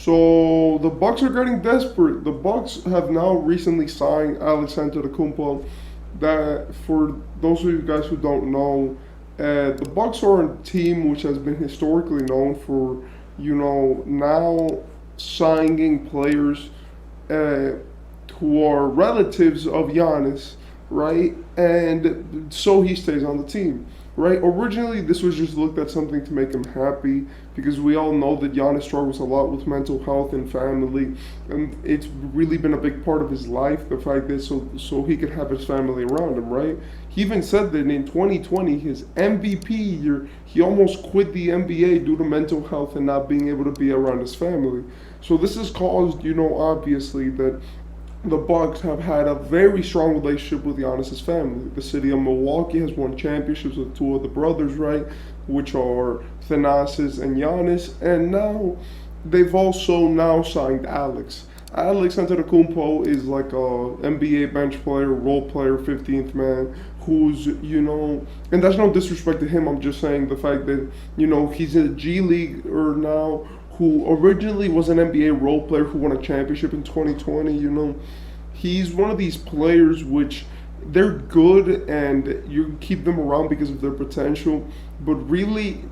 So the Bucks are getting desperate. The Bucks have now recently signed Alex Antetokounmpo. That for those of you guys who don't know, the Bucks are a team which has been historically known for, now signing players uh, who are relatives of Giannis, right? And so he stays on the team, right? Originally, this was just looked at something to make him happy because we all know that Giannis struggles a lot with mental health and family, and it's really been a big part of his life. The fact that so he could have his family around him, right? He even said that in 2020, his MVP year, he almost quit the NBA due to mental health and not being able to be around his family. So this has caused, obviously that the Bucks have had a very strong relationship with Giannis's family. The city of Milwaukee has won championships with two of the brothers, right, which are Thanasis and Giannis, and now they've also now signed Alex. Alex Antetokounmpo is like a NBA bench player, role player, 15th man, who's and that's no disrespect to him. I'm just saying the fact that he's a G Leaguer now who originally was an NBA role player who won a championship in 2020. He's one of these players which they're good and you keep them around because of their potential, but really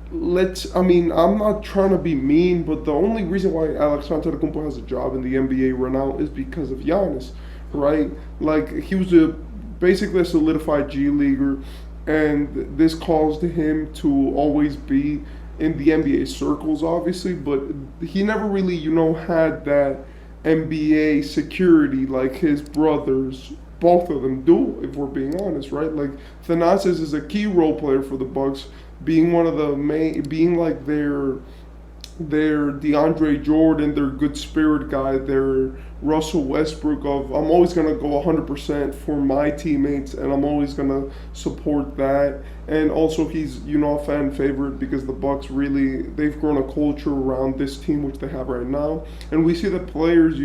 I'm not trying to be mean, but the only reason why Alex Antetokounmpo has a job in the NBA right now is because of Giannis, right? Like he was basically a solidified G leaguer, and this caused him to always be in the NBA circles, obviously, but he never really, had that NBA security like his brothers. Both of them do, if we're being honest, right? Like Thanasis is a key role player for the Bucks, being one of the main, being like their DeAndre Jordan, their good spirit guy, their Russell Westbrook of I'm always gonna go 100% for my teammates and I'm always gonna support that. And also he's a fan favorite because the Bucks really they've grown a culture around this team which they have right now, and we see that players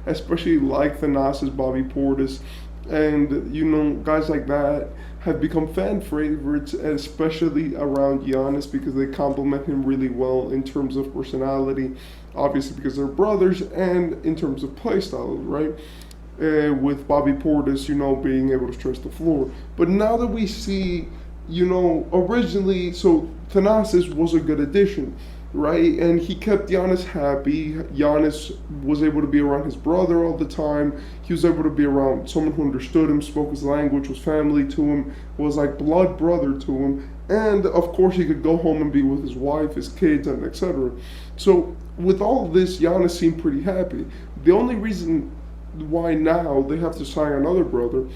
especially like Thanasis, Bobby Portis, and guys like that have become fan favorites, especially around Giannis because they complement him really well in terms of personality, obviously because they're brothers, and in terms of play style, right? With Bobby Portis, being able to stretch the floor. But now that we see, originally, so Thanasis was a good addition, right? And he kept Giannis happy. Giannis was able to be around his brother all the time. He was able to be around someone who understood him, spoke his language, was family to him, was like blood brother to him. And of course, he could go home and be with his wife, his kids, and etc. So with all of this, Giannis seemed pretty happy. The only reason why now they have to sign another brother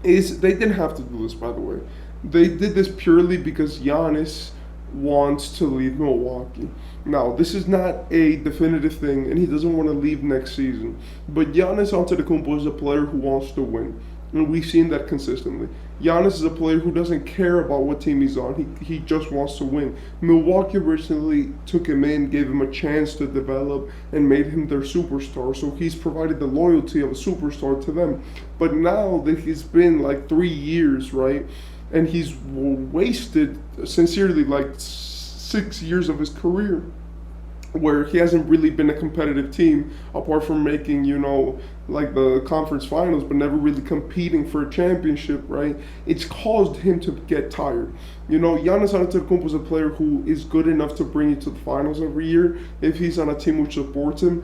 is they didn't have to do this, by the way. They did this purely because Giannis wants to leave Milwaukee. Now, this is not a definitive thing, and he doesn't want to leave next season. But Giannis Antetokounmpo is a player who wants to win, and we've seen that consistently. Giannis is a player who doesn't care about what team he's on. He just wants to win. Milwaukee recently took him in, gave him a chance to develop, and made him their superstar. So he's provided the loyalty of a superstar to them. But now that he's been like 3 years, right? And he's wasted, sincerely, like 6 years of his career where he hasn't really been a competitive team apart from making, like the conference finals, but never really competing for a championship, right? It's caused him to get tired. Giannis Antetokounmpo is a player who is good enough to bring you to the finals every year if he's on a team which supports him.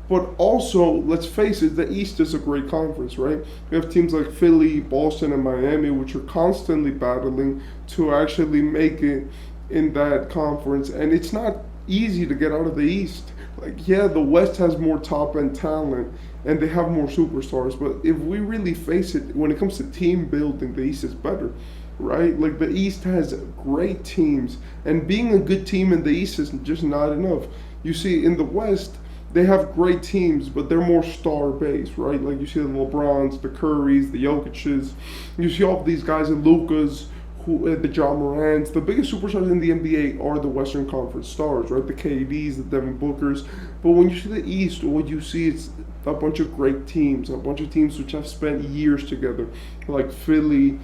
But also, let's face it, the East is a great conference, right? We have teams like Philly, Boston, and Miami, which are constantly battling to actually make it in that conference. And it's not easy to get out of the East. Like, yeah, the West has more top-end talent, and they have more superstars. But if we really face it, when it comes to team building, the East is better, right? Like, the East has great teams. And being a good team in the East is just not enough. You see, in the West, they have great teams, but they're more star-based, right? Like you see the LeBrons, the Currys, the Jokic's. You see all of these guys in Lukas, the John Morants. The biggest superstars in the NBA are the Western Conference stars, right? The KDs, the Devin Bookers. But when you see the East, what you see is a bunch of great teams, a bunch of teams which have spent years together, like Philly,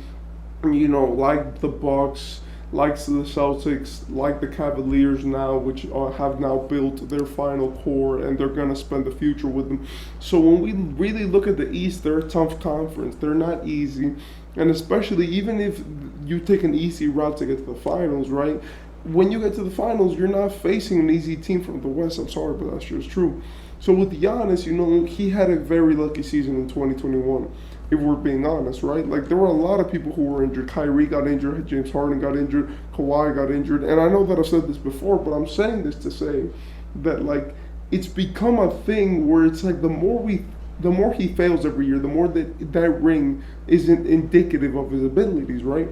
like the Bucks, likes the Celtics, like the Cavaliers now, which have now built their final core and they're going to spend the future with them. So when we really look at the East, they're a tough conference. They're not easy. And especially even if you take an easy route to get to the finals, right? When you get to the finals, you're not facing an easy team from the West. I'm sorry, but that's just true. So with Giannis, he had a very lucky season in 2021, if we're being honest, right? Like, there were a lot of people who were injured. Kyrie got injured, James Harden got injured, Kawhi got injured. And I know that I've said this before, but I'm saying this to say that, like, it's become a thing where it's like the more he fails every year, the more that ring isn't indicative of his abilities, right?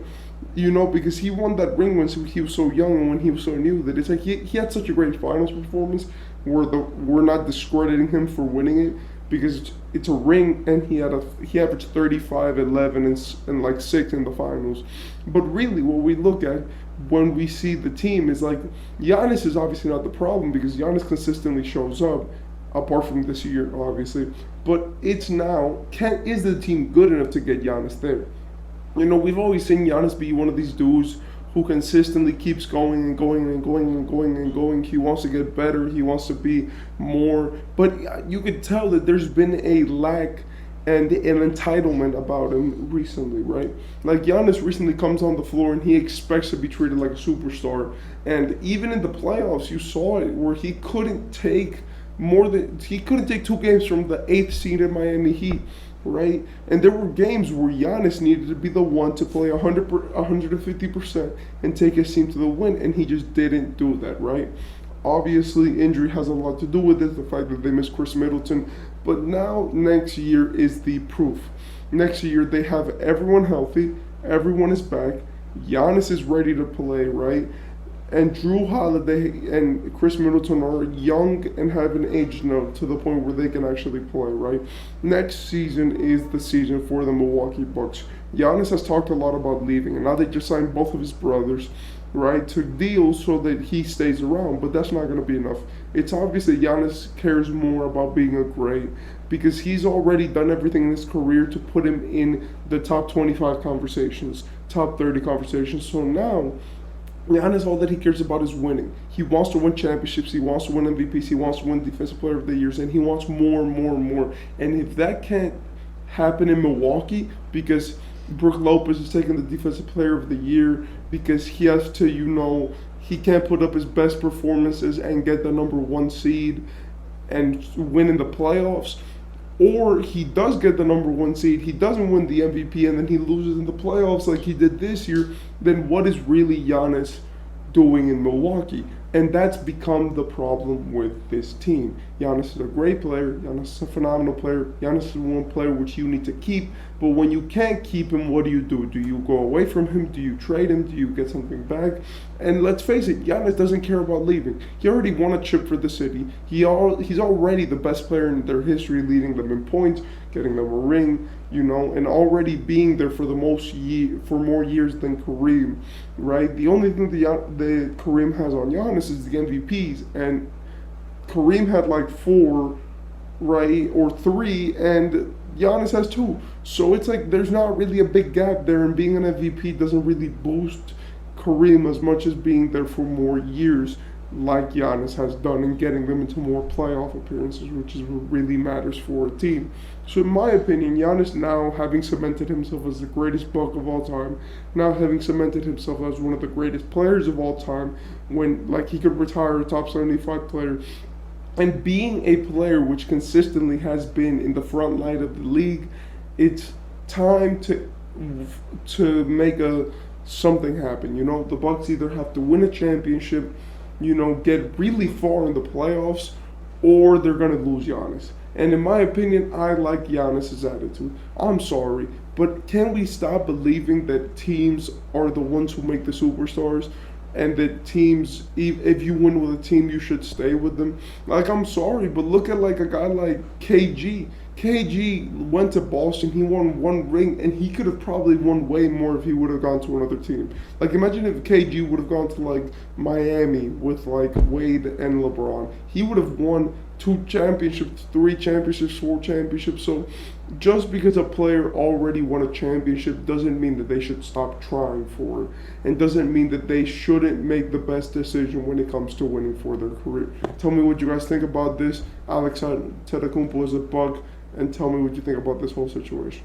Because he won that ring when he was so young and when he was so new, that it's like he had such a great finals performance where we're not discrediting him for winning it, because it's a ring and he averaged 35, 11, and like 6 in the finals. But really, what we look at when we see the team is like Giannis is obviously not the problem, because Giannis consistently shows up, apart from this year, obviously. But it's now, is the team good enough to get Giannis there? We've always seen Giannis be one of these dudes who consistently keeps going and going and going and going and going. He wants to get better. He wants to be more. But you could tell that there's been a lack and an entitlement about him recently, right? Like, Giannis recently comes on the floor and he expects to be treated like a superstar. And even in the playoffs, you saw it where he couldn't take 2 games from the 8th seeded Miami Heat, right? And there were games where Giannis needed to be the one to play 150% and take his team to the win, and he just didn't do that, right? Obviously, injury has a lot to do with it, the fact that they missed Chris Middleton. But now, next year is the proof. Next year, they have everyone healthy, everyone is back, Giannis is ready to play, right? And Drew Holiday and Chris Middleton are young and haven't aged now to the point where they can actually play, right? Next season is the season for the Milwaukee Bucks. Giannis has talked a lot about leaving, and now they just signed both of his brothers, right, to deals so that he stays around, but that's not going to be enough. It's obvious that Giannis cares more about being a great, because he's already done everything in his career to put him in the top 25 conversations, top 30 conversations. So now, Giannis, all that he cares about is winning. He wants to win championships. He wants to win MVPs. He wants to win Defensive Player of the Years, and he wants more and more and more. And if that can't happen in Milwaukee, because Brook Lopez is taking the Defensive Player of the Year, because he has to, he can't put up his best performances and get the number 1 seed and win in the playoffs, or he does get the number 1 seed, he doesn't win the MVP, and then he loses in the playoffs like he did this year, then what is really Giannis doing in Milwaukee? And that's become the problem with this team. Giannis is a great player. Giannis is a phenomenal player. Giannis is one player which you need to keep. But when you can't keep him, what do? Do you go away from him? Do you trade him? Do you get something back? And let's face it, Giannis doesn't care about leaving. He already won a chip for the city. He's already the best player in their history, leading them in points, getting them a ring, and already being there for for more years than Kareem, right? The only thing that Kareem has on Giannis is the MVPs, and Kareem had like 4, right, or 3, and Giannis has 2. So it's like there's not really a big gap there, and being an MVP doesn't really boost Kareem as much as being there for more years, like Giannis has done, and getting them into more playoff appearances, which is what really matters for a team. So in my opinion, Giannis, now having cemented himself as the greatest Buck of all time, now having cemented himself as one of the greatest players of all time, when like he could retire a top 75 player, and being a player which consistently has been in the front line of the league, it's time to make something happen. The Bucks either have to win a championship, get really far in the playoffs, or they're going to lose Giannis. And in my opinion, I like Giannis's attitude. I'm sorry, but can we stop believing that teams are the ones who make the superstars? And that teams, if you win with a team, you should stay with them. Like, I'm sorry, but look at like a guy like KG. KG went to Boston, he won 1 ring, and he could have probably won way more if he would have gone to another team. Like, imagine if KG would have gone to like Miami with like Wade and LeBron. He would have won two championships, three championships, four championships. So just because a player already won a championship doesn't mean that they should stop trying for it, and doesn't mean that they shouldn't make the best decision when it comes to winning for their career. Tell me what you guys think about this. Alex Antetokounmpo is a Buck, and tell me what you think about this whole situation.